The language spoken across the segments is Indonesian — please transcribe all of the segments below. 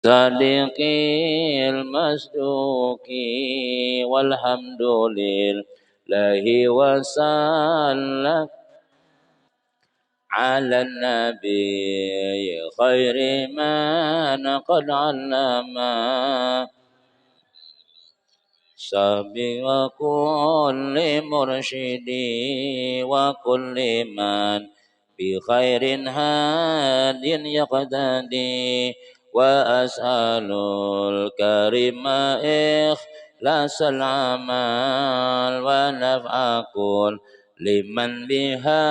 صادقي المصدوق والحمد لله وسلم على النبي خير من قد علم سبي وكل مرشدي وكل من بخير هاد يقتدي وأسأل الكريم إخلاص العمل ونفع كل لمن بها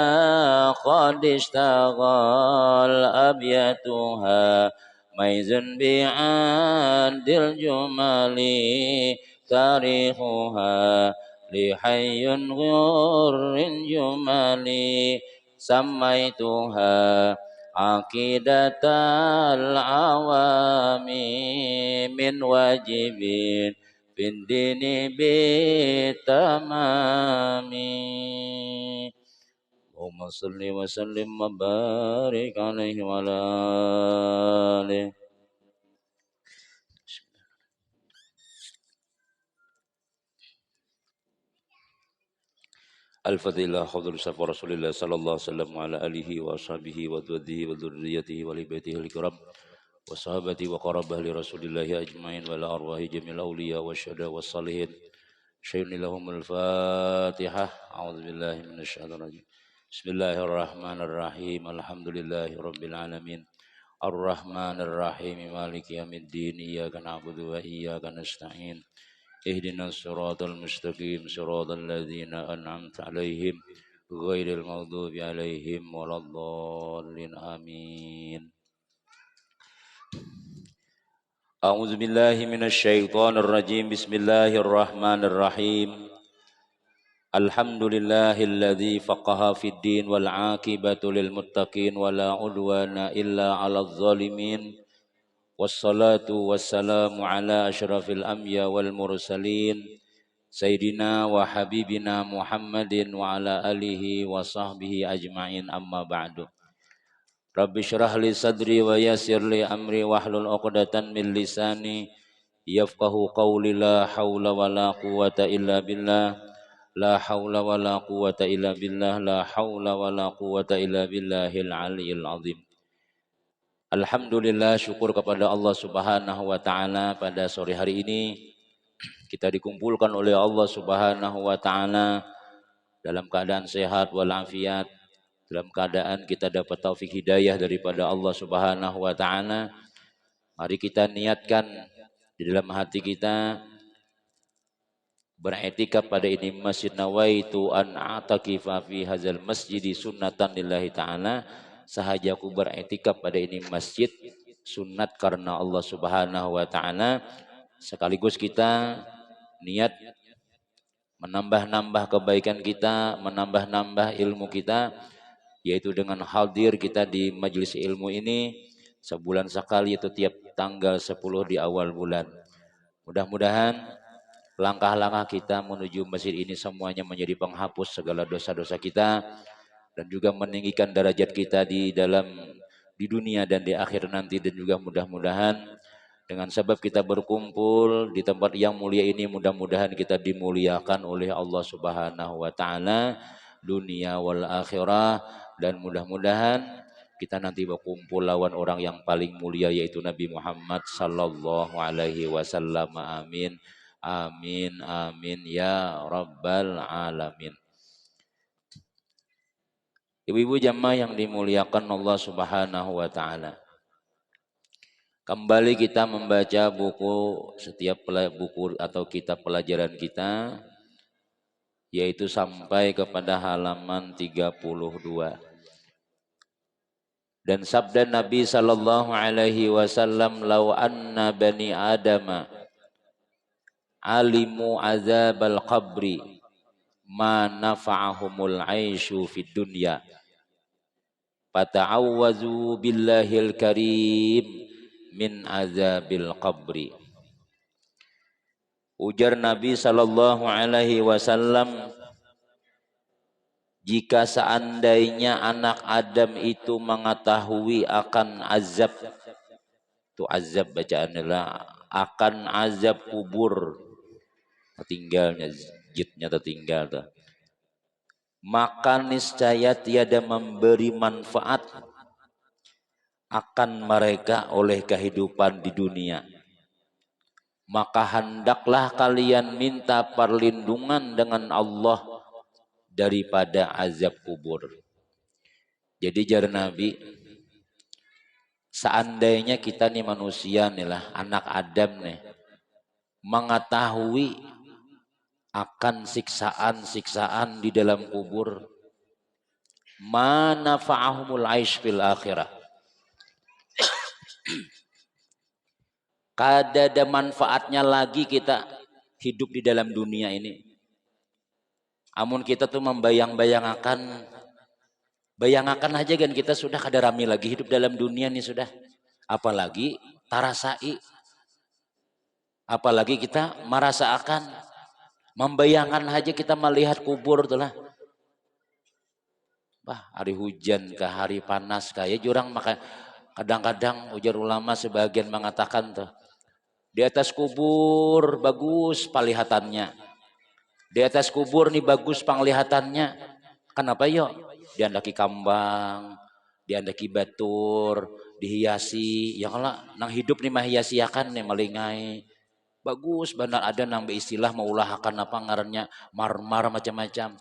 قد اشتغل أبياتها ميز بعد الجمال تاريخها لحي غر جمالي سميتها عقيدة العوام من واجب في الدين بالتمام اللهم صل وسلم وبارك عليه وعلى آله. Al-Fadhilah Khadul Safa Rasulullah sallallahu alaihi wasallam wa ala alihi wa ashabihi wa dwadhihi wa dzurriyyatihi wa li baitihi al-kiram wa sahabati wa qarabah li Rasulillahi ajmain wa ala arwahi jamil awliya wa syuhada wa salihin. Syai'ni lahumul Fatihah. A'udzu billahi minasyaitonir rajim. Bismillahirrahmanirrahim. Alhamdulillahi rabbil alamin. Ar-Rahmanir Rahim. Maliki yaumiddin. Iyyaka na'budu wa iyyaka nasta'in. Ihdinas siratal mustaqim siratal ladzina an'amta 'alaihim ghairil maghdubi 'alaihim waladdallin amin. A'udzu billahi minasy syaithanir rajim. Bismillahirrahmanirrahim. Alhamdulillahilladzi faqaha fid din wal 'aqibatu lil muttaqin wala 'udwana illa 'alal zalimin. Wassalatu wassalamu ala asyrafil anbiya wal mursalin Sayyidina wa habibina Muhammadin wa ala alihi wa sahbihi ajma'in amma ba'du. Rabbi syrah li sadri wa yassir li amri wahlul 'uqdatan min lisani yafqahu qawli. La haula wa la quwwata illa billah. La haula wa la quwwata illa billah. La haula wa la quwwata illa billahil aliyyil azim. Alhamdulillah, syukur kepada Allah Subhanahu wa taala pada sore hari ini kita dikumpulkan oleh Allah Subhanahu wa taala dalam keadaan sehat walafiat, dalam keadaan kita dapat taufik hidayah daripada Allah Subhanahu wa taala. Mari kita niatkan di dalam hati kita beriktikaf pada ini masjid, nawaitu an a'takifa fi hadzal masjidi sunnatan lillahi taala. Sahaja aku beriktikaf pada ini masjid sunat karena Allah Subhanahu wa taala, sekaligus kita niat menambah-nambah kebaikan kita, menambah-nambah ilmu kita, yaitu dengan hadir kita di majelis ilmu ini sebulan sekali, yaitu tiap tanggal 10 di awal bulan. Mudah-mudahan langkah-langkah kita menuju masjid ini semuanya menjadi penghapus segala dosa-dosa kita dan juga meninggikan derajat kita di dunia dan di akhir nanti. Dan juga mudah-mudahan dengan sebab kita berkumpul di tempat yang mulia ini, mudah-mudahan kita dimuliakan oleh Allah Subhanahu wa taala dunia wal akhirah, dan mudah-mudahan kita nanti berkumpul lawan orang yang paling mulia yaitu Nabi Muhammad sallallahu alaihi wasallam. Amin. Amin amin ya rabbal alamin. Ibu-ibu jamaah yang dimuliakan Allah Subhanahu wa taala. Kembali kita membaca setiap buku atau kitab pelajaran kita, yaitu sampai kepada halaman 32. Dan sabda Nabi sallallahu alaihi wasallam, "Lau anna bani Adama alimu azabal qabri ma nafa'ahumul aisyu fid dunya. Fata'awwazu billahil karim min azabil qabri." Ujar Nabi sallallahu alaihi wasallam, jika seandainya anak Adam itu mengetahui akan azab azab bacaan adalah akan azab kubur. Tertinggalnya jitnya tertinggal tuh. Maka niscaya tiada memberi manfaat akan mereka oleh kehidupan di dunia. Maka hendaklah kalian minta perlindungan dengan Allah daripada azab kubur. Jadi jar Nabi, seandainya kita nih manusia nih lah, anak Adam nih, mengetahui akan siksaan-siksaan di dalam kubur, mana fa'ahumul aish fil akhirah. Kada ada manfaatnya lagi kita hidup di dalam dunia ini. Amun kita tuh bayangakan aja kan kita sudah kada rami lagi hidup dalam dunia nih sudah. Apalagi tarasai. Apalagi kita merasakan, membayangkan aja kita melihat kubur tuh lah. Wah, hari hujan ke hari panas kayak jurang maka kadang-kadang ujar ulama sebagian mengatakan tuh di atas kubur bagus palihatannya. Di atas kubur nih bagus penglihatannya. Kenapa yo? Diandaki kambang, diandaki batur, dihiasi. Ya kalau nang hidup nih mah hiasiakan nih malingai. Bagus benar ada nang istilah maulahkan apa ngarannya marmar macam-macam.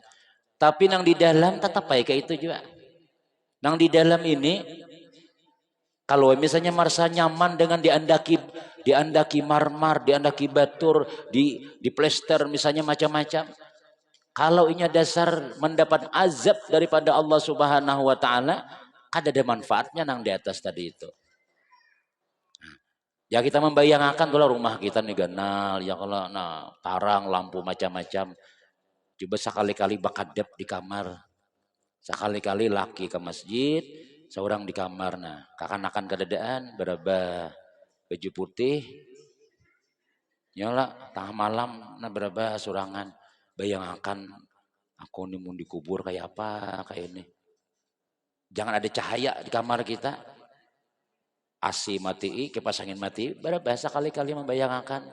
Tapi nang di dalam tetap baik kayak itu juga. Nang di dalam ini kalau misalnya merasa nyaman dengan diandaki marmar, diandaki batur, di plester misalnya macam-macam. Kalau ini dasar mendapat azab daripada Allah Subhanahu wa taala, kada ada manfaatnya nang di atas tadi itu. Ya kita membayangkan tuh rumah kita nih ganal, ya kalau nah tarang lampu macam-macam. Coba sekali-kali bakadep di kamar. Sekali-kali laki ke masjid, seorang di kamar. Nah, kakanakan kedadaan berapa baju putih. Nyala tengah malam nah berapa surangan. Bayangkan aku nih mau dikubur kayak apa kayak ini. Jangan ada cahaya di kamar kita. AC mati, kipas angin mati, berapa sekali-kali membayangkan.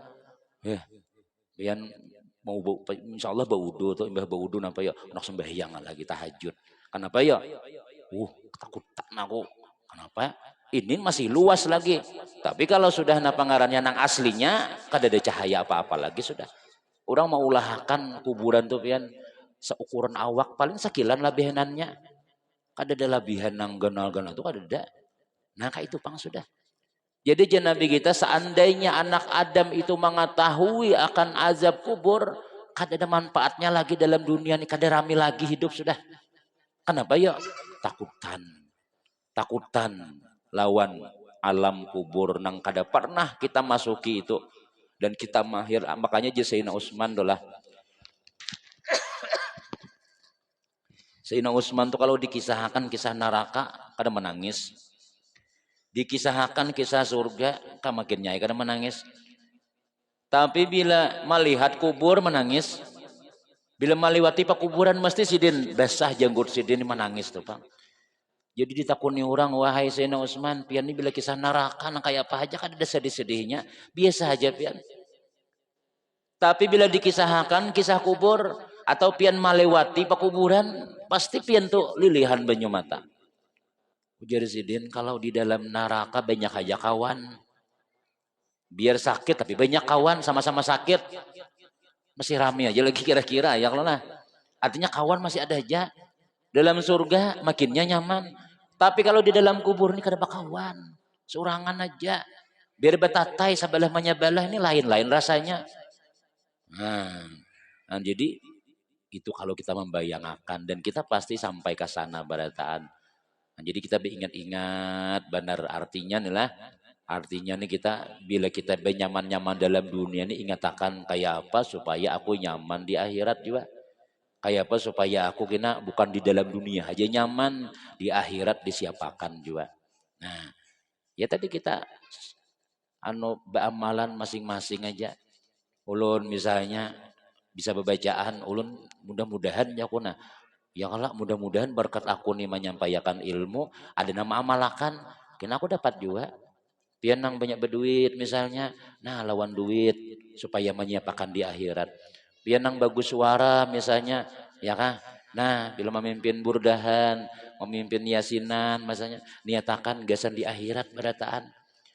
Bian mau insya Allah baudu tuh imbah baudu nampak ya anak sembahyang lagi tahajud. Kenapa ya? Takut aku. Kenapa? Ini masih luas lagi. Tapi kalau sudah napangarannya nang aslinya, kada ada cahaya apa-apa lagi sudah. Orang mau ulahkan kuburan tuh pian seukuran awak paling sekilan labihanannya. Kada ada labihan nang ganal-ganal tuh kada ada. Nah kayak itu pang sudah. Jadi Nabi kita seandainya anak Adam itu mengetahui akan azab kubur, kada ada manfaatnya lagi dalam dunia ini, kada rame lagi hidup sudah. Kenapa ya? Takutan lawan alam kubur nang kada pernah kita masuki itu dan kita mahir. Makanya Sayyidina Utsman dolah. Sayyidina Utsman tuh kalau dikisahkan kisah neraka kada menangis. Dikisahkan kisah surga, makin nyai karena menangis. Tapi bila melihat kubur menangis. Bila melewati kuburan mesti sidin basah janggut sidin menangis tuh Pak. Jadi ditakuni orang, wahai Sayyidina Utsman, pian ini bila kisah neraka kayak apa aja kan ada sedih-sedihnya, biasa aja pian. Tapi bila dikisahkan kisah kubur atau pian melewati kuburan, pasti pian tuh lilihan banyu mata. Ujar Sidin, kalau di dalam neraka banyak aja kawan. Biar sakit tapi banyak kawan sama-sama sakit. Masih rame aja lagi kira-kira ya kalau lah. Artinya kawan masih ada aja. Dalam surga makinnya nyaman. Tapi kalau di dalam kubur ini kada kawan. Seorangan aja. Biar betatai sabalah menyabalah ini lain-lain rasanya. Nah, jadi itu kalau kita membayangkan dan kita pasti sampai ke sana barataan. Nah, jadi kita ingat-ingat benar artinya nih lah. Artinya nih kita bila kita nyaman-nyaman dalam dunia ini ingatakan kayak apa supaya aku nyaman di akhirat juga. Kayak apa supaya aku kena bukan di dalam dunia aja nyaman di akhirat disiapakan juga. Nah, ya tadi kita beramalan masing-masing aja. Ulun misalnya bisa bebacaan, ulun mudah-mudahan ya aku nah. Ya kalau mudah-mudahan berkat aku nih menyampaikan ilmu, ada nama amalakan, kena aku dapat juga. Pian nang banyak berduit misalnya, nah lawan duit supaya menyiapkan di akhirat. Pian nang bagus suara misalnya, ya kan? Nah, bila memimpin burdahan, memimpin yasinan, misalnya niatakan gasan di akhirat berataan.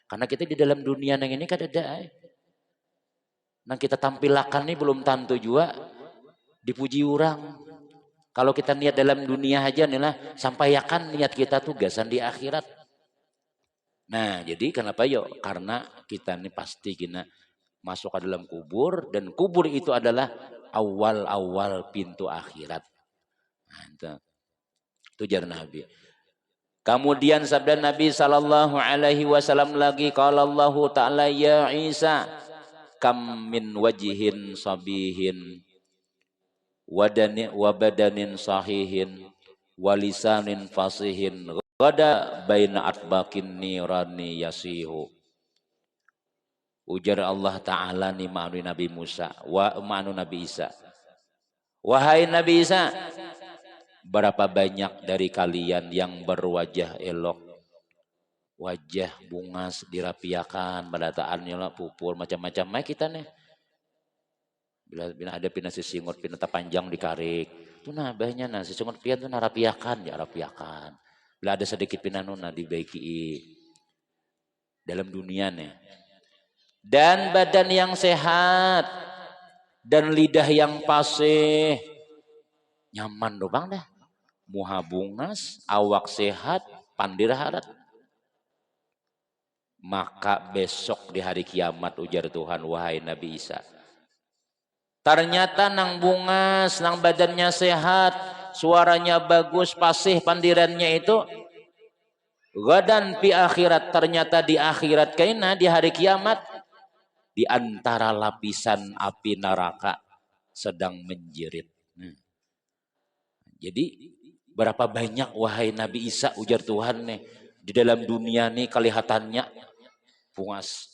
Karena kita di dalam dunia yang ini kan ada, nah kita tampilkan ini belum tentu juga dipuji orang. Kalau kita niat dalam dunia aja nih lah, sampaikan niat kita tuh gasan di akhirat. Nah, jadi kenapa yuk? Karena kita ini pasti kita masuk ke dalam kubur, dan kubur itu adalah awal-awal pintu akhirat. Nah, itu jar Nabi. Kemudian sabda Nabi sallallahu alaihi wasallam lagi, qala Allah taala ya Isa kam min wajihin sabihin wabadanin sahihin walisanin fasihin gada baina atbakin nirani yasihu. Ujar Allah Ta'ala nih ma'anu Nabi Musa wa ma'anu Nabi Isa, wahai Nabi Isa, berapa banyak dari kalian yang berwajah elok, wajah bungas dirapiakan, badataan lah pupur macam-macam kita nih. Bila ada pina sisingot pina panjang dikarik, itu nah banyak nah sisingot pian tuh narapiakan ya rapiakan. Bila ada sedikit pina nuna dibaiki dalam dunia nih. Dan badan yang sehat dan lidah yang fasih, nyaman doh bang dah. Muha bungas, awak sehat, pandir harat. Maka besok di hari kiamat ujar Tuhan, wahai Nabi Isa, ternyata nang bungas, nang badannya sehat, suaranya bagus, fasih pandirannya itu, gadan pi akhirat, ternyata di akhirat kaina di hari kiamat, di antara lapisan api neraka sedang menjerit. Jadi berapa banyak wahai Nabi Isa ujar Tuhan nih, di dalam dunia nih kelihatannya bungas,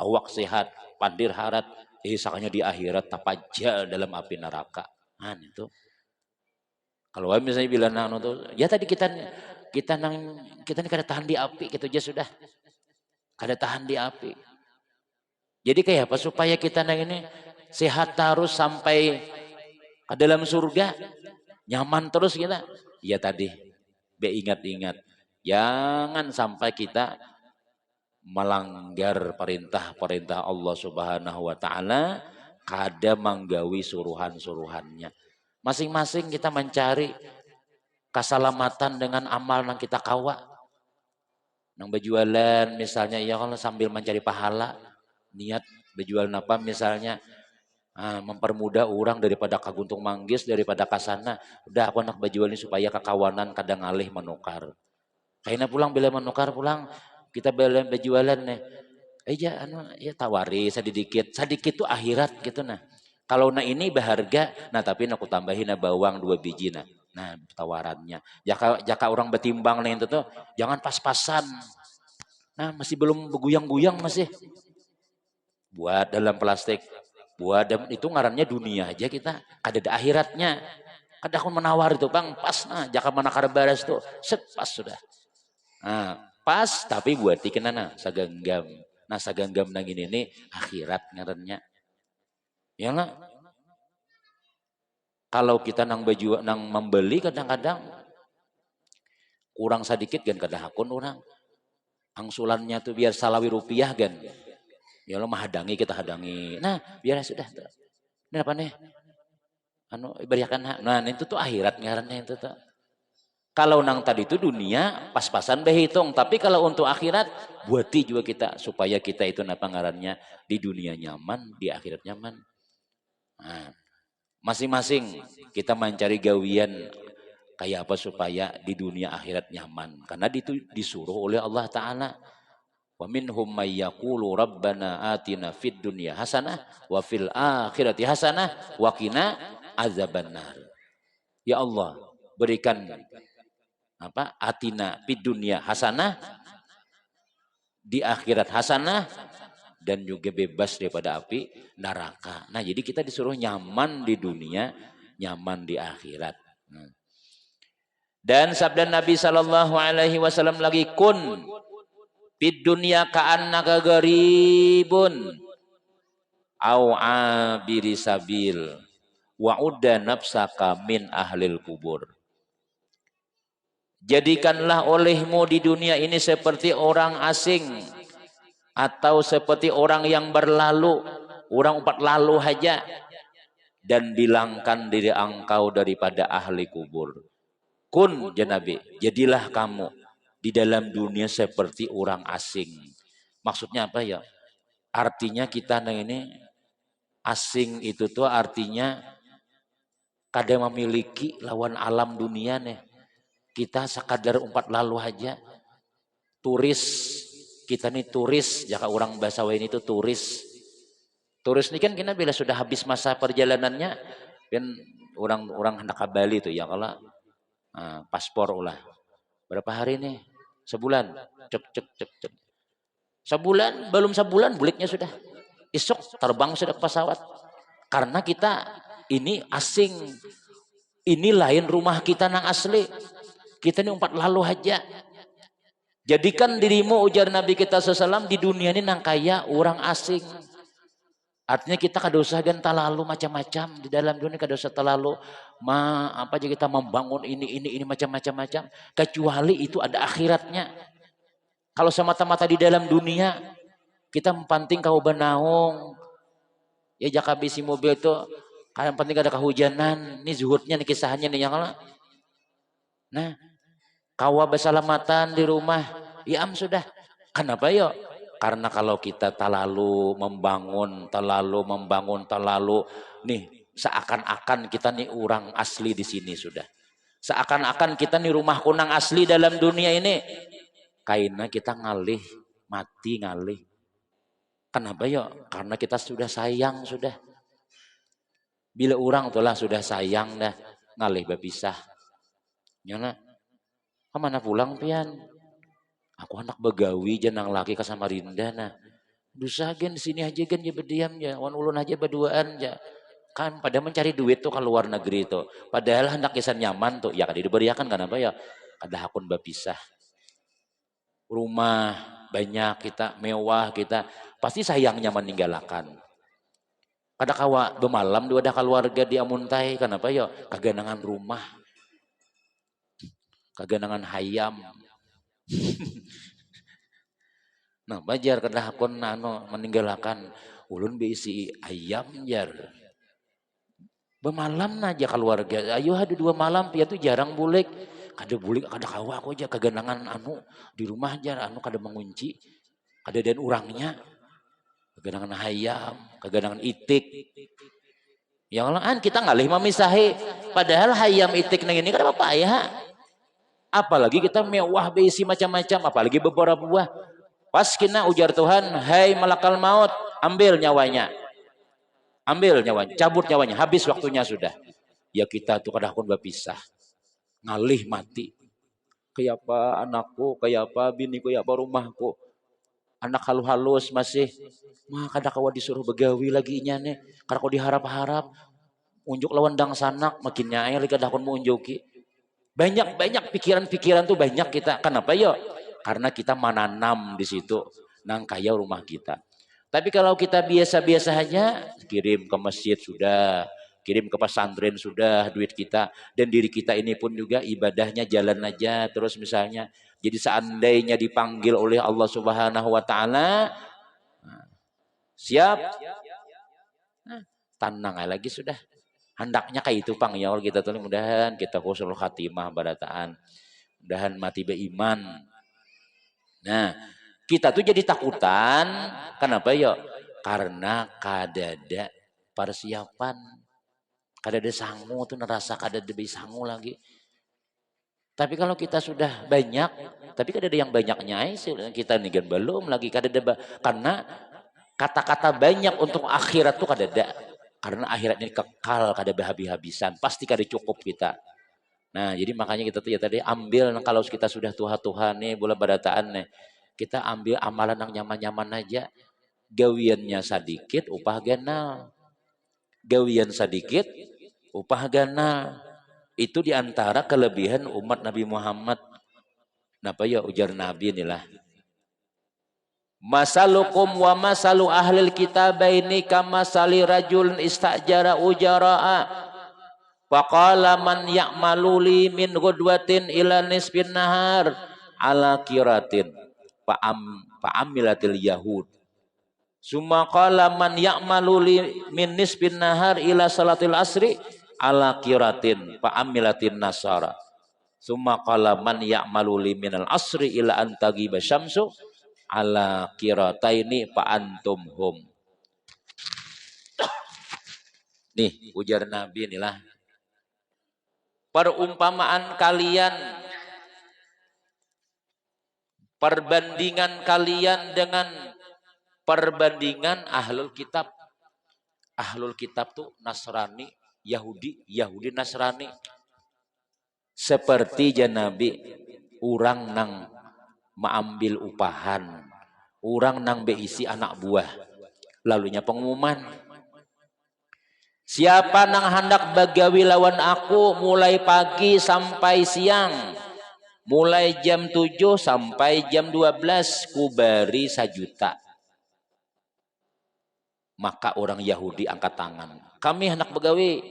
awak sehat, pandir harat, sakanya di akhirat tapajal dalam api neraka. Nah itu. Kalau misalnya bilang nang tuh, ya tadi kita nih kada tahan di api gitu aja sudah. Kada tahan di api. Jadi kayak apa supaya kita ini sehat terus sampai ke dalam surga, nyaman terus kita. Ya tadi, ingat-ingat, jangan sampai kita melanggar perintah-perintah Allah Subhanahu wa taala, kada menggawi suruhan-suruhannya. Masing-masing kita mencari keselamatan dengan amal yang kita kawa. Nang berjualan misalnya ya kalau sambil mencari pahala, niat berjual apa misalnya mempermudah orang daripada kaguntung manggis, daripada kasana, udah aku nak berjual ini supaya kekawanan kadang alih menukar. Kayaknya pulang bila menukar pulang kita berjualan nih, ya tawari sedikit tuh akhirat gitu nah. Kalau nah ini berharga, nah tapi aku tambahin bawang 2 biji nah. Nah tawarannya, jaka orang betimbang nih itu tuh jangan pas-pasan. Nah masih belum beguyang-guyang masih. Buat dalam plastik, buat itu ngarannya dunia aja kita, ada akhiratnya. Kadang aku menawar itu bang, pas nah, jaka manakar baras tuh, set pas sudah. Nah, pas tapi buat ikan saganggam. Nah saganggam nang ini akhirat ngarannya. Ya lah. Kalau kita nang baju nang membeli kadang-kadang kurang sedikit kan kada hakun orang. Angsulannya tuh biar salawi rupiah kan. Ya lo mah hadangi kita hadangi. Nah, biar sudah. Ini apa nih? Beriakan. Nah, itu tuh akhirat ngarannya itu tuh. Kalau nang tadi itu dunia pas-pasan berhitung, tapi kalau untuk akhirat buati juga kita supaya kita itu napa ngarannya di dunia nyaman, di akhirat nyaman. Nah, masing-masing kita mencari gawian kayak apa supaya di dunia akhirat nyaman, karena itu disuruh oleh Allah Ta'ala. Wa minhum may yaqulu rabbana atina fid dunya hasanah wa fil akhirati hasanah wa qina azabannar. Ya Allah, berikan atina fid dunya hasanah, di akhirat hasanah, dan juga bebas daripada api neraka. Nah, jadi kita disuruh nyaman di dunia, nyaman di akhirat. Dan sabda Nabi sallallahu alaihi wasallam lagi, kun Fid dunya ka'annaka gharibun au abiri sabil wa udda nafsaka min ahlil kubur. Jadikanlah olehmu di dunia ini seperti orang asing atau seperti orang yang berlalu, orang empat lalu saja, dan bilangkan diri engkau daripada ahli kubur. Kun ya Nabi, jadilah kamu di dalam dunia seperti orang asing. Maksudnya apa ya? Artinya kita ini asing itu tuh artinya kada memiliki lawan alam dunia nih. Kita sekadar umpat lalu aja. Turis, kita nih turis, jika orang bahasa ini itu turis. Turis ini kan kita bila sudah habis masa perjalanannya, kan orang hendak ke Bali itu ya kalau paspor ulah. Berapa hari nih? Sebulan. Cek cek cek cek. Sebulan, belum sebulan buliknya sudah. Esok terbang sudah ke pesawat. Karena kita ini asing. Ini lain rumah kita nang asli. Kita ini umpat lalu aja. Jadikan dirimu ujar Nabi kita SAW di dunia ini nang kaya orang asing. Artinya kita kada usah genta lalu macam-macam di dalam dunia, kada usah terlalu apa aja kita membangun ini macam-macam. Kecuali itu ada akhiratnya. Kalau semata-mata di dalam dunia kita mempanting kau benaung. Ya jaka bisi mobil itu yang penting ada kehujanan. Ini zuhudnya nih kisahnya nih yang lah. Nah, kawa bersalamatan di rumah, ya sudah. Kenapa yo? Karena kalau kita terlalu membangun, nih seakan-akan kita nih orang asli di sini sudah. Seakan-akan kita nih rumah kunang asli dalam dunia ini. Karena kita ngalih, mati ngalih. Kenapa yo? Karena kita sudah sayang sudah. Bila orang itulah sudah sayang dah, ngalih berpisah. Nyana, kemana pulang pian? Aku anak begawi jenang laki ke Samarinda nah. Dosa gen di sini aja gen ya berdiam ya, wan ulun aja berduaan ya. Kan pada mencari duit tuh ke luar negeri tuh. Padahal hendak kisan nyaman tuh, ya kada diberiakan kenapa ya? Kada hakun berpisah. Rumah banyak kita, mewah kita, pasti sayangnya meninggalkan. Kada kawa bemalam dua ada keluarga di Amuntai kenapa ya? Kaganangan rumah. Kaganangan hayam. Nah, bajar kada hakon meninggalkan ulun beisi ayam jar. Bemalam aja keluarga. Ayo ada 2 malam pia tuh jarang bulik. Kada bulik kada kawa aku aja kaganangan di rumah jar kada mengunci. Kada dan urangnya. Kaganangan hayam, kaganangan itik. Yang lain kita ngalih memisahi. Padahal hayam itik nang ini kada apa ya. Apalagi kita mewah beisi macam-macam, apalagi beberapa buah. Pas kena ujar Tuhan, hai malakal maut, ambil nyawanya. Ambil nyawanya, cabut nyawanya, habis waktunya sudah. Ya kita tuh kadang pun berpisah. Ngalih mati. Kayak apa anakku, kayak apa biniku, kayak apa rumahku. Anak halus masih. Mah kadang kawa disuruh begawi lagi nya nih. Karena kau diharap-harap. Unjuk lawan dang sanak, makin nyai lagi kadang pun mau unjuki. Banyak pikiran-pikiran tuh banyak kita. Kenapa yo? Karena kita menanam di situ nang kaya rumah kita. Tapi kalau kita biasa-biasa aja, kirim ke masjid sudah, kirim ke pesantren sudah duit kita, dan diri kita ini pun juga ibadahnya jalan aja terus misalnya. Jadi seandainya dipanggil oleh Allah Subhanahu wa taala, siap. Nah, tenang lagi sudah. Hendaknya kayak itu pang ya kita tuh mudahan kita husnul khatimah barataan. Mudahan mati beriman. Nah, kita tuh jadi takutan. Kenapa ya? Karena kadada persiapan. Kadada sangu tuh nerasa kadada sangu lagi. Tapi kalau kita sudah banyak, tapi kadada yang banyaknya kita nih kan belum lagi kadada karena kata-kata banyak untuk akhirat tuh kadada. Karena akhirat ini kekal, kada habis-habisan, pasti kada cukup kita. Nah, jadi makanya kita tuh ya tadi ambil kalau kita sudah Tuhan nih, bola barataan nih, kita ambil amalan yang nyaman-nyaman aja. Gawiannya sedikit, upah ganal. Gawian sedikit, upah ganal. Itu diantara kelebihan umat Nabi Muhammad. Kenapa ya ujar Nabi inilah. Masalukum wa masalu ahlil kitabaini kamasali rajulin istajara ujara'a faqala man ya'malu li min ghudwatin ila nisfin nahar ala kiratin fa'amilatil yahud summa qala man ya'malu li min nisfin nahar ila salatil asri ala kiratin fa'amilatin nasara summa qala man ya'malu li minal asri ila antagiba syamsu ala kirataini fa antum hum. Nih ujar Nabi inilah perumpamaan kalian, perbandingan kalian dengan perbandingan ahlul kitab. Ahlul kitab tuh Nasrani, Yahudi, Yahudi Nasrani. Seperti Nabi, orang nang mengambil upahan, orang nang beisi anak buah. Lalunya pengumuman, siapa nang hendak bagawi lawan aku mulai pagi sampai siang, mulai jam 7 sampai jam 12 ku beri 1 juta. Maka orang Yahudi angkat tangan, kami hendak begawi.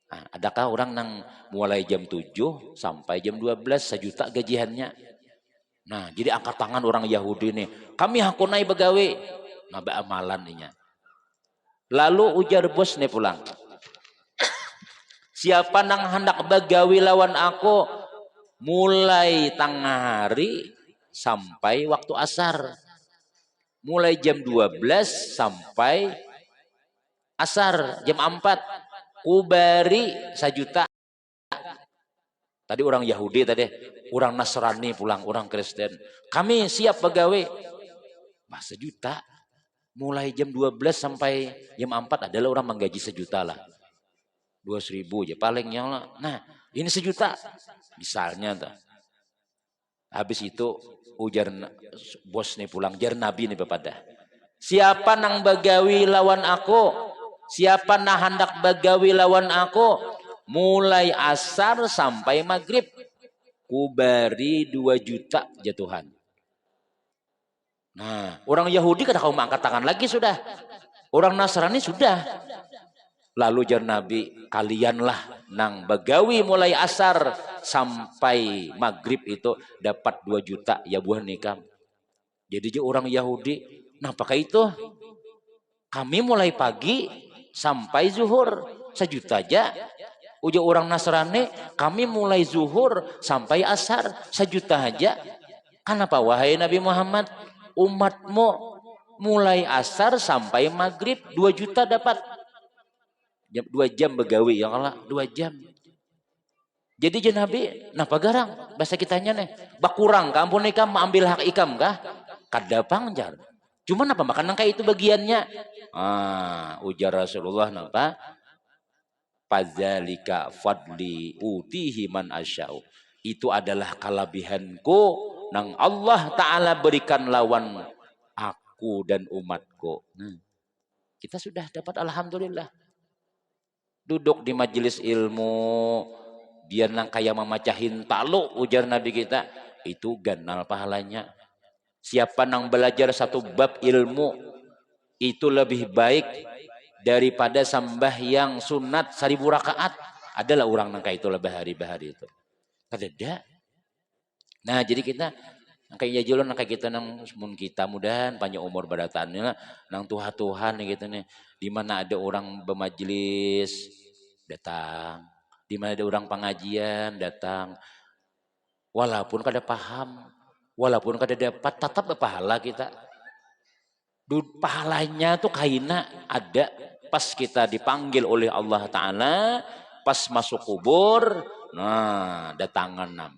Nah, adakah orang nang mulai jam 7 sampai jam 12 1 juta gajiannya? Nah, jadi angkat tangan orang Yahudi nih, kami hakunai begawi. Nah, amalan ininya. Lalu ujar bos nih pulang, siapa nang hendak begawi lawan aku mulai tengah hari sampai waktu asar, mulai jam 12 sampai asar jam 4 kubari 1 juta. Tadi orang Yahudi tadi, orang Nasrani pulang, orang Kristen. Kami siap pegawai. Mas 1 juta. Mulai jam 12 sampai jam 4 adalah orang menggaji 1 juta lah. 200.000 aja paling yang lah. Nah, ini 1 juta. Misalnya tuh. Habis itu ujar bos nih pulang, jar Nabi nih bepada. Siapa nang bagawi lawan aku? Siapa nang hendak bagawi lawan aku? Mulai asar sampai maghrib. Kubari 2 juta jatuhan. Nah, orang Yahudi kada kau angkat tangan lagi sudah. Orang Nasrani sudah. Lalu jar Nabi, kalianlah nang bagawi mulai asar sampai maghrib itu dapat 2 juta ya buah nikah. Jadi orang Yahudi, nah pakai itu kami mulai pagi sampai zuhur 1 juta aja. Ujar orang Nasrani, kami mulai zuhur sampai asar 1 juta aja. Kenapa wahai Nabi Muhammad? Umatmu mulai asar sampai maghrib 2 juta dapat. 2 jam begawi ya Allah, 2 jam. Jadi Nabi, nah pagarang bahasa kitanya nih, bakurang kampun ikam ambil hak ikam kah? Kada pangjar. Cuman apa makan nangka itu bagiannya? Ujar Rasulullah napa? Fadzalika fadli utihi man asya'u. Itu adalah kelebihanku nang Allah Ta'ala berikan lawan aku dan umatku. Nah, kita sudah dapat alhamdulillah. Duduk di majelis ilmu, biar nang kayak memacahin talu, ujar Nabi kita, itu ganal pahalanya. Siapa nang belajar 1 bab ilmu, itu lebih baik daripada sembahyang sunat 1000 rakaat. Adalah orang nang kayak itu lebih bahari itu. Kada. Nah, jadi kita kayak jajulun nang kayak kita nang mun kita mudahan panjang umur badatannya nang Tuhan gitu nih. Di mana ada orang bermajelis datang, di mana ada orang pengajian datang. Walaupun kada paham, walaupun kada dapat, tetap berpahala kita. Pahalanya tuh kaina ada pas kita dipanggil oleh Allah Ta'ala, pas masuk kubur, nah datangan nam.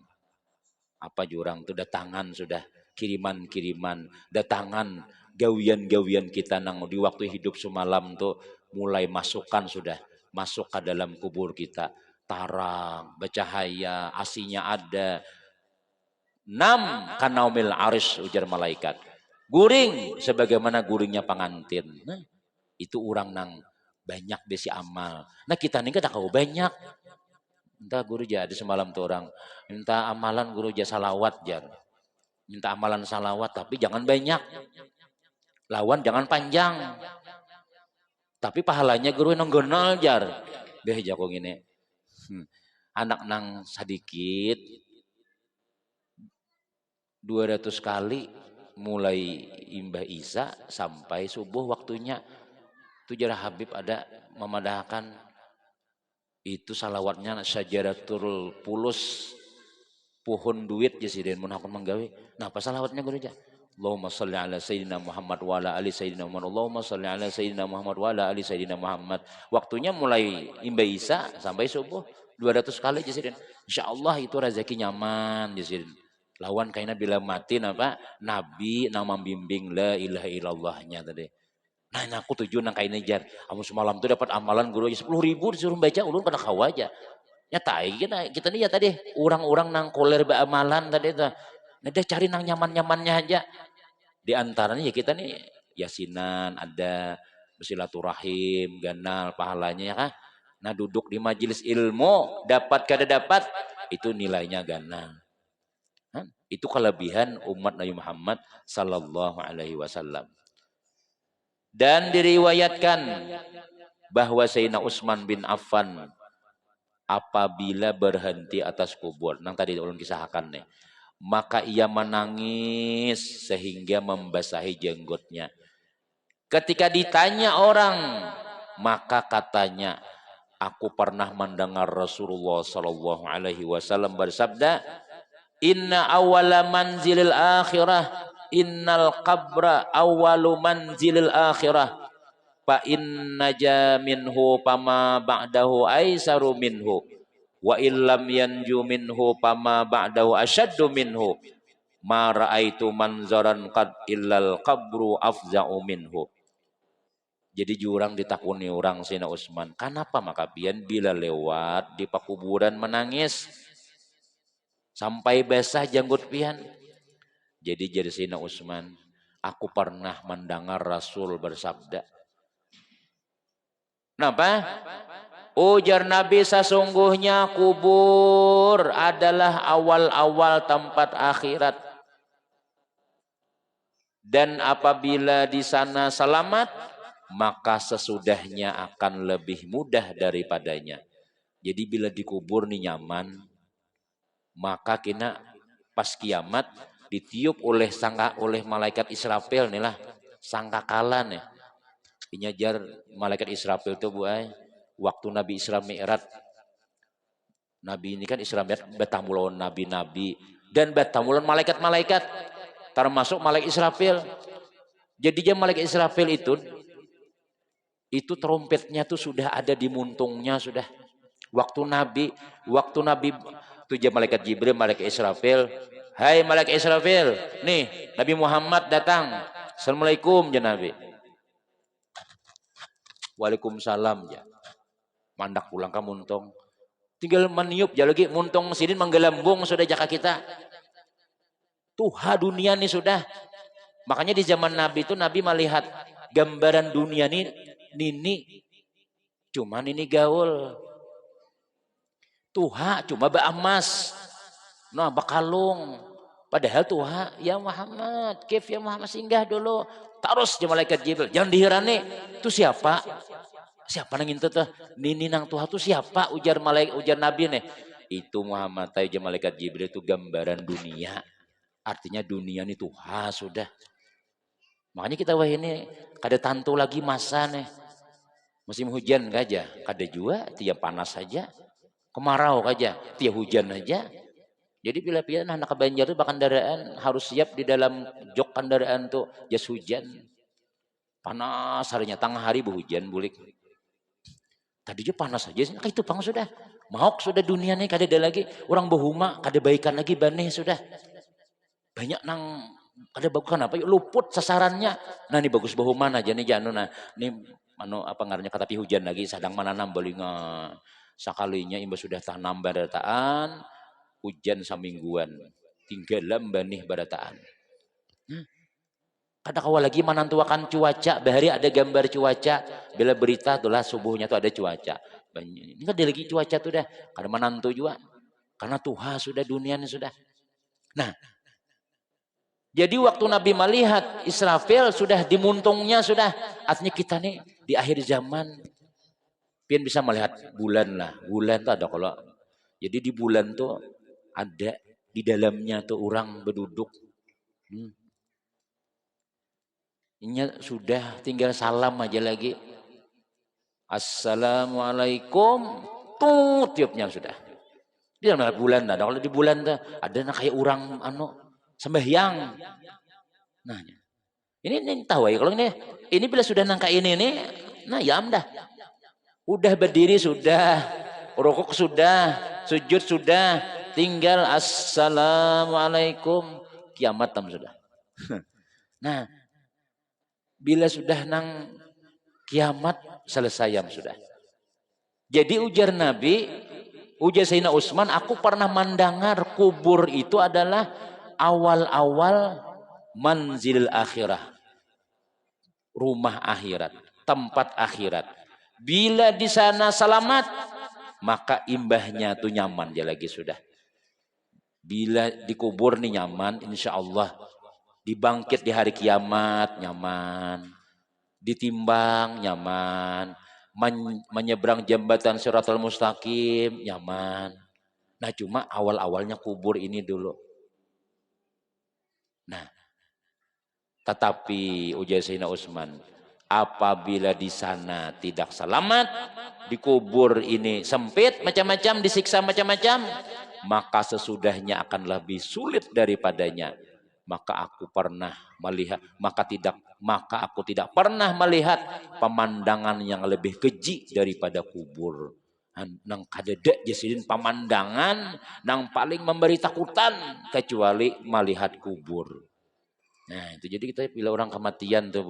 Apa jurang tuh datangan sudah, kiriman-kiriman, datangan gawian-gawian kita nang di waktu hidup semalam tuh mulai masukkan sudah, masuk ke dalam kubur kita. Tarang, bercahaya, asinya ada. Nam kanaumil arish ujar malaikat. Guring sebagaimana guringnya pengantin. Nah, itu orang nang banyak besi amal. Nah kita nih kada kau banyak. Entah guru jadi semalam tuh orang minta amalan guru jasa salawat jar. Minta amalan salawat tapi jangan banyak. Lawan jangan panjang. Tapi pahalanya guru nonggonal jar. Beh jago gini. Anak nang sedikit 200 kali mulai imbah Isa sampai subuh waktunya. Itu jarah Habib ada memadahkan itu salawatnya Syajaratul Pulus pohon duit jasiden mun hakun manggawe. Nah, apa salawatnya guru aja? Allahumma shalli ala sayyidina Muhammad wa ala ali sayyidina Muhammad. Allahumma shalli ala sayyidina Muhammad wa ala ali sayyidina Muhammad. Waktunya mulai imbah Isa sampai subuh 200 kali jasiden. Insyaallah itu rezeki nyaman jasiden. Lawan kaina bila mati napa nabi nama bimbing la ilaha illallahnya tadi. Nah, aku tujuan nang kaina jar. Amun semalam tuh dapat amalan guru aja 10.000 disuruh baca ulun pada kawaja. Nyata kita nih ya tadi orang-orang nang koler amalan tadi itu. Nah, dia cari nang nyaman-nyamannya aja. Di antaranya ya kita nih yasinan ada bersilaturahim, ganal pahalanya ya kan. Nah, duduk di majelis ilmu dapat kada dapat itu nilainya ganal. Itu kelebihan umat Nabi Muhammad sallallahu alaihi wasallam. Dan diriwayatkan bahwa Sayyidina Utsman bin Affan apabila berhenti atas kubur, nang tadi ulun kisahkan nih, maka ia menangis sehingga membasahi jenggotnya. Ketika ditanya orang, maka katanya, aku pernah mendengar Rasulullah sallallahu alaihi wasallam bersabda, inna awwala manzilil akhirah innal qabra awwalu manzilil akhirah fa inna ja minhu pama ba'dahu aisaru minhu wa illam yanju minhu pama ba'dahu ashaddu minhu ma ra'aitu manzaran qad illal qabru afza'u minhu. Jadi jurang ditakuni orang Sayyidina Utsman, kenapa maka pian bila lewat di pakuburan menangis sampai basah janggut pian. Jadi Sayyidina Utsman, aku pernah mendengar Rasul bersabda. Kenapa? Ujar Nabi, sesungguhnya kubur adalah awal-awal tempat akhirat. Dan apabila di sana selamat, maka sesudahnya akan lebih mudah daripadanya. Jadi bila dikubur nih nyaman, maka kena pas kiamat ditiup oleh malaikat Israfil nih lah sangkakalan ya. Inyajar malaikat Israfil itu waktu Nabi Isra Mi'raj. Nabi ini kan Isra Mi'raj betamulon nabi-nabi dan betamulon malaikat-malaikat termasuk malaikat Israfil. Jadi malaikat Israfil itu trompetnya tuh sudah ada di muntungnya sudah. Waktu Nabi itu malaikat Jibril, malaikat Israfil. Hai malaikat Israfil, nih Nabi Muhammad datang. Assalamualaikum ya Nabi. Waalaikumsalam ya. Mandak pulang ke muntung. Tinggal meniup ya lagi muntung sidin menggelambung sudah jaka kita. Tuha dunia nih sudah. Makanya di zaman Nabi itu Nabi melihat gambaran dunia nini. Cuman ini gaul. Tuha cuma emas. Nah bakalung. Padahal Tuha ya Muhammad. Kif ya Muhammad singgah dulu. Terus di malaikat Jibril. Jangan dihirani. Itu siapa? Siapa nang itu tuh? Nini nang Tuha itu siapa? Ujar Nabi nih. Itu Muhammad. Ujar malaikat Jibril itu gambaran dunia. Artinya dunia ini Tuha sudah. Makanya kita wah ini kada tantu lagi masa nih. Musim hujan aja. Kada juga tiap panas saja. Kemarau aja, tiap hujan aja. Jadi bila anak kebanjar itu kendaraan harus siap di dalam jok kendaraan tuh jas hujan. Panas harinya tengah hari berhujan bulik. Tadi juga panas aja, itu pang sudah. Mauk sudah dunia nih kada ada lagi orang berhuma, kada baikan lagi baneh sudah. Banyak nang kada bagus kenapa? Yuk luput sasarannya. Nah ini bagus berhuma aja nih janu nah. Ini apa ngarannya kata hujan lagi sedang menanam belinga. Sakalinya imbas sudah tanam barataan, hujan samingguan, tinggalam banih barataan. Kada kawal lagi menentukan cuaca, bahari ada gambar cuaca, bila berita itulah subuhnya tuh ada cuaca. Ini kan lagi cuaca tuh dah, kada menentu juga, karena Tuhan sudah dunia ini sudah. Nah, Jadi waktu Nabi melihat Israfil sudah dimuntungnya sudah, artinya kita nih di akhir zaman pian bisa melihat bulan lah. Bulan tuh ada kalau jadi di bulan tuh ada di dalamnya tuh orang berduduk. Ini sudah tinggal salam aja lagi. Assalamualaikum. Tuh tiupnya sudah. Dia melihat bulan ada. Kalau di bulan tuh ada kayak orang sembahyang. Nah, ini tahu ya kalau ini bila sudah nangka ini nih, nah ya dah. Udah berdiri sudah, rukuk sudah, sujud sudah, tinggal assalamualaikum, kiamat tam sudah. Nah, bila sudah nang kiamat selesai sudah. Jadi ujar Nabi, ujar Sayyidina Utsman, aku pernah mendengar kubur itu adalah awal-awal manzil akhirah. Rumah akhirat, tempat akhirat. Bila di sana selamat, maka imbahnya tuh nyaman dia lagi sudah. Bila dikubur nih nyaman, insya Allah. Dibangkit di hari kiamat nyaman. Ditimbang nyaman. Menyeberang jembatan Shiratal Mustaqim nyaman. Nah cuma awal-awalnya kubur ini dulu. Nah, tetapi ujar Sayyidina Utsman, apabila di sana tidak selamat, dikubur ini sempit macam-macam, disiksa macam-macam, maka sesudahnya akan lebih sulit daripadanya. Maka aku tidak pernah melihat pemandangan yang lebih keji daripada kubur. Nang kadedek jasidin pemandangan nang paling memberi takutan kecuali melihat kubur. Nah itu jadi kita bila orang kematian tuh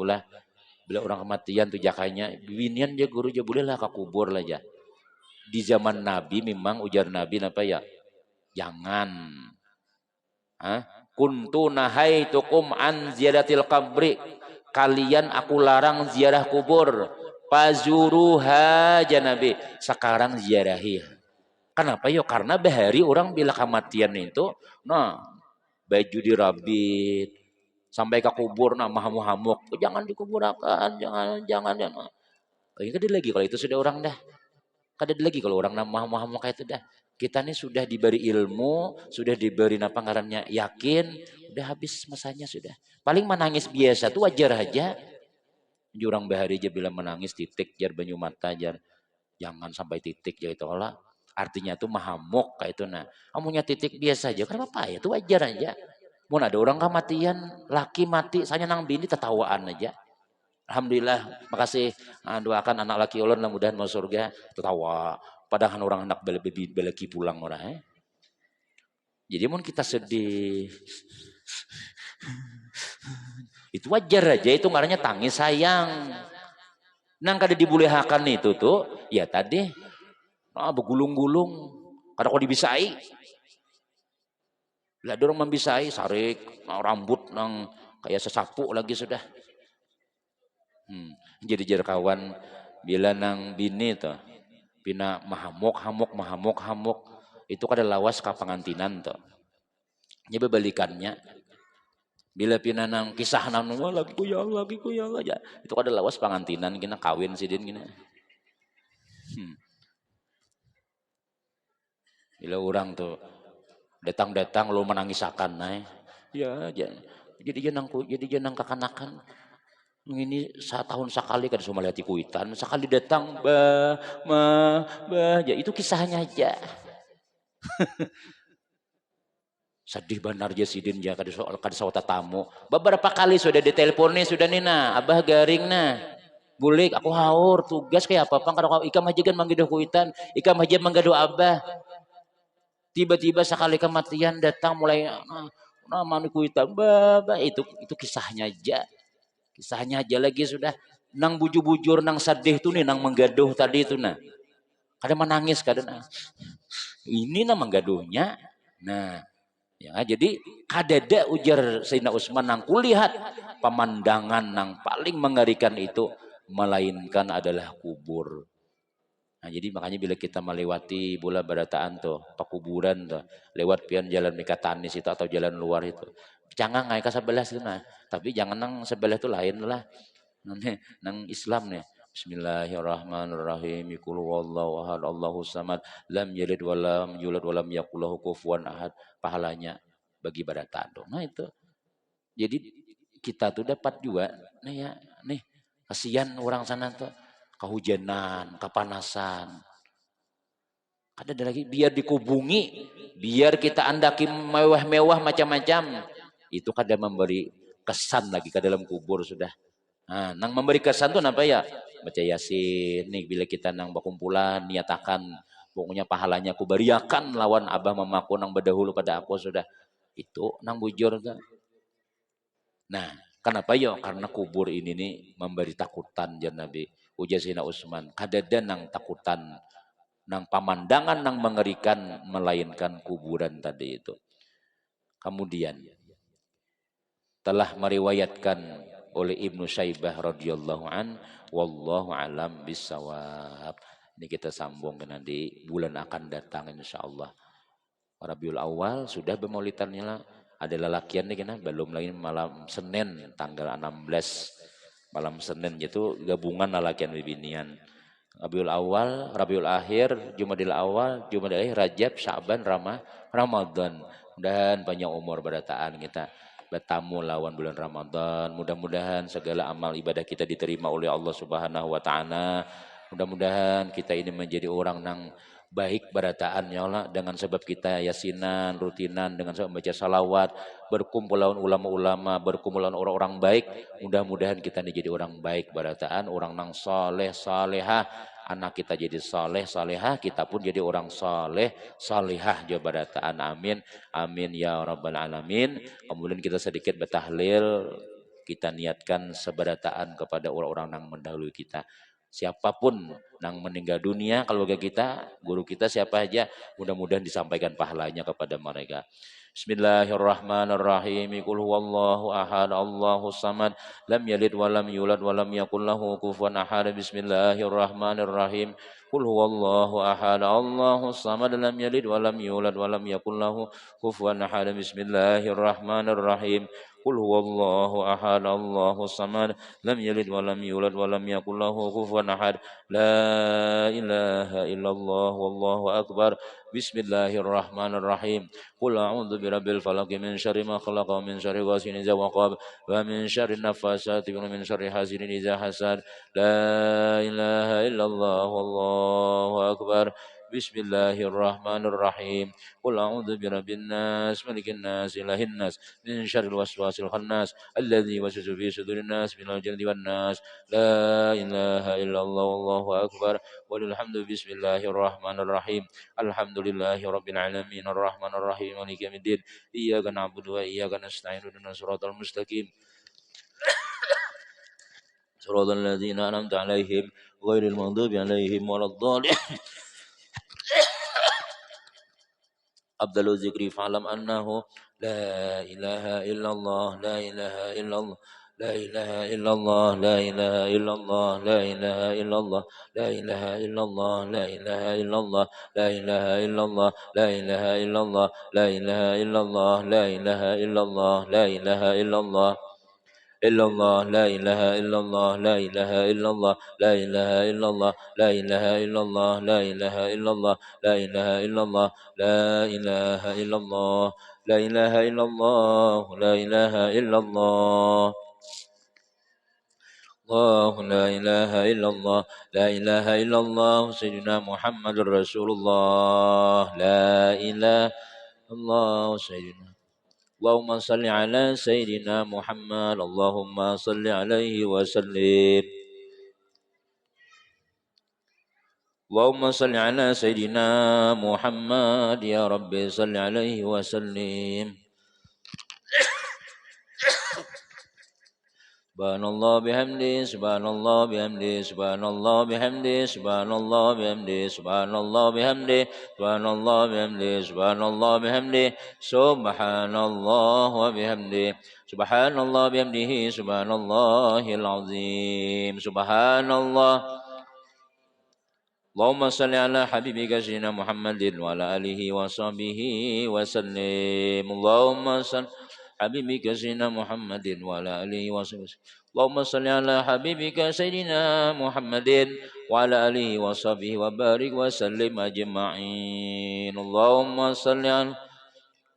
jakanya binian dia guru aja boleh lah ke kubur lah ya. Di zaman Nabi memang ujar Nabi apa ya, jangan kuntu nahaitukum an ziyaratil qabri, kalian aku larang ziarah kubur, pazuruha Nabi, sekarang ziarahi. Kenapa yo? Karena bahari orang bila kematian itu baju dirabit sampai ke kubur hamuk-hamuk, jangan dikuburkan, jangan. Kadang lagi kalau itu sudah orang dah. Kadang lagi kalau orang hamuk-hamuk kayak itu dah. Kita nih sudah diberi ilmu, sudah diberi ngarannya yakin, udah habis masanya sudah. Paling menangis biasa tuh wajar aja. Jurang bahari aja bila menangis titik jar banyu mata jar. Jangan sampai titik ya itu olah. Artinya tuh mahamuk kayak itu nah. Kamunya titik biasa aja. Kenapa ya? Itu wajar aja. Mau ada orang kematian, laki mati, saya nang bini tertawaan aja. Alhamdulillah, makasih doakan anak laki ulun mudah-mudahan mau surga, tertawa. Padahal orang anak belaki pulang orang. Jadi mun kita sedih, itu wajar aja, itu ngarannya tangis sayang. Nang kada dibolehakan itu tuh, ya tadi, begulung-gulung, kada kau dibisai. Lah dorong membisai, sarik rambut nang kayak sesapu lagi sudah. Jadi jar kawan bila nang bini tuh, bina mahamuk itu kada lawas ke pengantinan tuh. Nyebe balikannya. Bila pina nang kisah nang lagi ku ya ya. Itu kada lawas pengantinan kena kawin sidin kena. Bila orang tuh datang lo menangisakan naik. Ya, jadi janang kekanakan. Ini setahun sekali kan semua lihat kuitan, sekali datang ya itu kisahnya aja. Sedih benar Jasidin ya kada sawata tamu. Beberapa kali sudah diteleponnya sudah nina, abah garing nah. Bulik aku haur tugas kayak apa kada ikam aja kan manggido kuitan, ikam aja manggido abah. Tiba-tiba sekali kematian datang mulai nama kuitan itu kisahnya aja. Kisahnya aja lagi sudah nang bujur-bujur nang sedih tuh nih nang menggaduh tadi itu nah. Kadang menangis kadang ini nang menggaduhnya. Nah, ya jadi kadada ujar Sayyidina Utsman nang kulihat pemandangan nang paling mengerikan itu melainkan adalah kubur. Nah, jadi makanya bila kita melewati bola barataan tuh, pekuburan tuh, lewat pian jalan Mikatanis itu atau jalan luar itu. Jangan ngai ke sebelah itu nah. Tapi jangan nang sebelah itu lain lah. Nang Islam nih. Bismillahirrahmanirrahim. Qul huwallahu ahad, Allahus samad, lam yalid wa lam yulad wa lam yakul lahu kufuwan ahad. Pahalanya bagi barataan tuh. Nah itu. Jadi kita tuh dapat juga nih ya, nih kasihan orang sana tuh kehujanan, kepanasan. Ada lagi biar dikubungi, biar kita andaki mewah-mewah macam-macam. Itu kadang memberi kesan lagi ke dalam kubur sudah. Nah, nang memberi kesan tuh apa ya? Baca Yasin. Nih bila kita nang berkumpulan niatakan pokoknya pahalanya aku beriakan lawan abah mamaku nang berdahulu pada aku sudah. Itu nang bujur tuh. Nah, kenapa ya? Karena kubur ini nih memberi takutan jan Nabi. Ujar Sina Utsman, kadadan nang takutan, nang pemandangan nang mengerikan melainkan kuburan tadi itu. Kemudian telah meriwayatkan oleh Ibnu Syaibah radhiyallahu an, wallahu alam bisawab. Ini kita sambung ke nanti bulan akan datang insyaallah. Rabiul Awal sudah bermaulidannya lah. Ada lelakian nih kena belum lagi malam Senin tanggal 16 malam Senin itu gabungan lelakian bibinian. Rabiul Awal, Rabiul Akhir, Jumadil Awal, Jumadil Akhir, Rajab, Syaban, Ramadan. Mudahan panjang umur berataan kita bertamu lawan bulan Ramadan. Mudah-mudahan segala amal ibadah kita diterima oleh Allah Subhanahu wa taala. Mudah-mudahan kita ini menjadi orang yang baik berataan ya Allah dengan sebab kita yasinan rutinan dengan sebab membaca salawat berkumpul lawan ulama-ulama berkumpul lawan orang-orang baik mudah-mudahan kita ini jadi orang baik berataan orang nang soleh salehah anak kita jadi soleh salehah kita pun jadi orang soleh salehah ya berataan amin amin ya rabbal alamin. Kemudian kita sedikit bertahlil kita niatkan seberataan kepada orang-orang yang mendahului kita. Siapapun yang meninggal dunia, keluarga kita, guru kita siapa aja, mudah-mudahan disampaikan pahalanya kepada mereka. Bismillahirrahmanirrahim. Qul huwallahu ahad, Allahus samad, lam yalid wa lam yulad wa lam yakul lahu kufuwan ahad. Bismillahirrahmanirrahim. Qul huwallahu ahad, Allahus samad, lam yalid wa lam yulad wa lam yakul lahu kufuwan ahad. Bismillahirrahmanirrahim. Qul huwallahu ahad, Allahus samad, lam yalid wa lam yulad wa lam yakul lahu kufuwan ahad. La ilaha illallah wallahu akbar. Bismillahirrahmanirrahim. Qul a'udzu birabbil falaq min syarri ma khalaq wa min syarri ghasiqin idza waqab wa min syarri nafasati wa min syarri hasidin idza hasad. La ilaha illallah wallahu akbar. Bismillahirrahmanirrahim. Qul a'udzu birabbin nas, malikin nas, ilahin nas, min syarril waswasil khannas, alladzi yuwaswisu fi sudurin nas minal jinni wan nas. La ilaha illallah wallahu akbar. Walil hamdu bismillahirrahmanirrahim. Alhamdulillahi rabbil alamin arrahmanir rahim maliki yaumiddin. Iyyaka na'budu wa iyyaka nasta'in ihdinas siratal mustaqim. Siratal ladzina an'amta 'alaihim ghairil maghdubi 'alaihim waladdallin. Abdul zikri fa'lam annahu la ilaha illallah la ilaha illallah la ilaha illallah la ilaha illallah la ilaha illallah la ilaha illallah la ilaha illallah la ilaha illallah la ilaha illallah la ilaha illallah la ilaha illallah la ilaha illallah illallah la ilaha illallah la ilaha illallah la ilaha illallah la ilaha illallah la ilaha illallah la ilaha illallah la ilaha illallah la ilaha illallah la ilaha illallah Allah la ilaha illallah la ilaha illallah sayyidina Muhammadur Rasulullah la ilaha illallah sayyidina Allahumma salli ala Sayyidina Muhammad. Allahumma salli alaihi wa sallim. Allahumma salli ala Sayyidina Muhammad. Ya Rabbi salli alaihi wa sallim. Subhanallah bihamdi, subhanallah bihamdi, subhanallah bihamdi, subhanallah bihamdi, subhanallah bihamdi, subhanallah bihamdi, subhanallah bihamdi, subhanallah wa bihamdi, subhanallah bihamdihi, subhanallahil azim, subhanallah اللهم صل على حبيبك سيدنا محمد وعلى آله وصحبه وسلم. اللهم صل حبيبك سيدنا محمد وعلى آله وصحبه وسلم. اللهم صل على حبيبك سيدنا محمد وعلى آله وصحبه وبارك وسلم أجمعين. اللهم صل على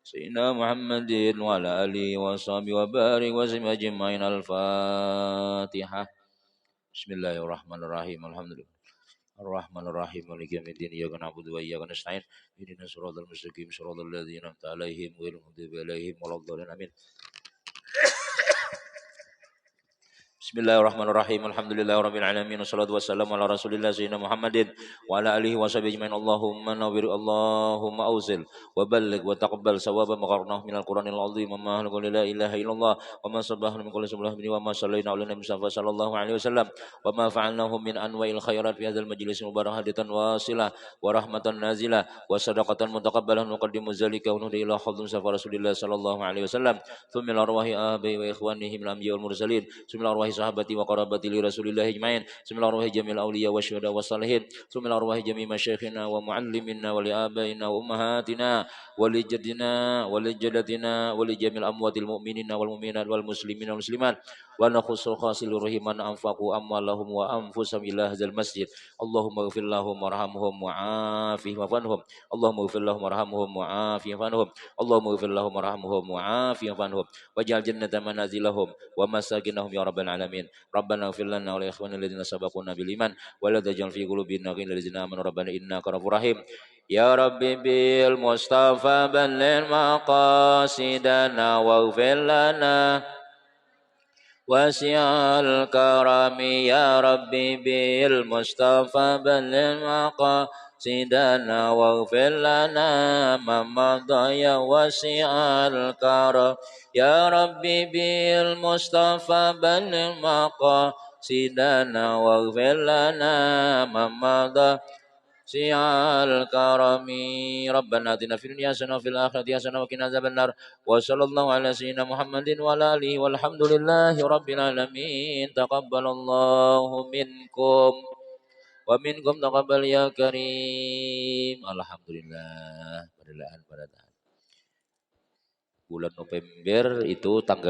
سيدنا محمد وعلى آله وصحبه وبارك وسلم أجمعين. الفاتحة. بسم الله الرحمن الرحيم. الحمد لله الرحمن الرحيم مالك يوم الدين إياك نعبد وإياك نستعين اهدنا الصراط المستقيم صراط الذين أنعمت عليهم غير المغضوب عليهم ولا الضالين آمين. Bismillahirrahmanirrahim. Alhamdulillahirabbil alamin wassalatu wassalamu ala rasulillah sayyidina Muhammadin wa ala alihi wa sahbihi ajmain. Allahumma nawwir Allahumma awzil wa balligh wa taqabbal sawaba ma qara'nahu minal Qur'anil azim wa ma la ilaha illallah wa ma sabbahna min kulli subhanin wa ma sallaina ala nabi sallallahu alaihi wasallam wa ma fa'alnahu min anwa'il khairat fi hadzal majlis mubarakatan wasilah wa rahmatan nazilah wa sadaqatan mutaqabbalah nuqaddimu zalika wa nuhdi ila hadratin safa rasulillah sallallahu alaihi wasallam thumma ila arwahi abai wa ikhwanihim al anbiya wal mursalin thumma ila arwahi sahabati wa qarabati li Rasulillah ajmain. Bismillahirrahmanirrahim jamil awliya wa syuhada wa salihin. Bismillahirrahmanirrahim jami masyayikhina wa muallimina wa li abaina wa ummahatina wa li jaddina wa li jaddatina wa li jamil amwatil mu'minina wal mu'minat wal muslimina wal muslimat wa nakhusul khasil rahiman anfaqu amwalahum wa anfusahum ila hadzal masjid. Allahumma ighfir lahum warhamhum wa'afihim wa'fanhum. Allahumma ighfir lahum warhamhum wa'afihim wa'fanhum. Allahumma ighfir lahum warhamhum wa'afihim wa'fanhum waj'al jannata manazilahum wa masakinahum ya rabbal alamin. Rabbana ighfir lana wa li ikhwanina alladziina sabaquna bil iman wa la taj'al fi qulubina ghillan lil ladzina amanu rabbana innaka ra'ufur rahim. Ya Rabbi bil Mustafa balligh maqasidana waghfir lana wasi'al karami. Ya Rabbi bil Mustafa balligh maqasidana waghfir lana ma madha ya wasi'al karam. Ya Rabbi bil Mustafa balligh maqasidana waghfir lana ma madha si'al karami. Rabbana atina fid dunya hasanah wa fil akhirati hasanah wa qina adzabannar. Wa sallallahu ala sayyidina Muhammadin wa ala alihi walhamdulillahi rabbil alamin. Taqabbalallahu minkum wa minkum taqabbal ya karim. Alhamdulillah. Pada bulan November itu tanggal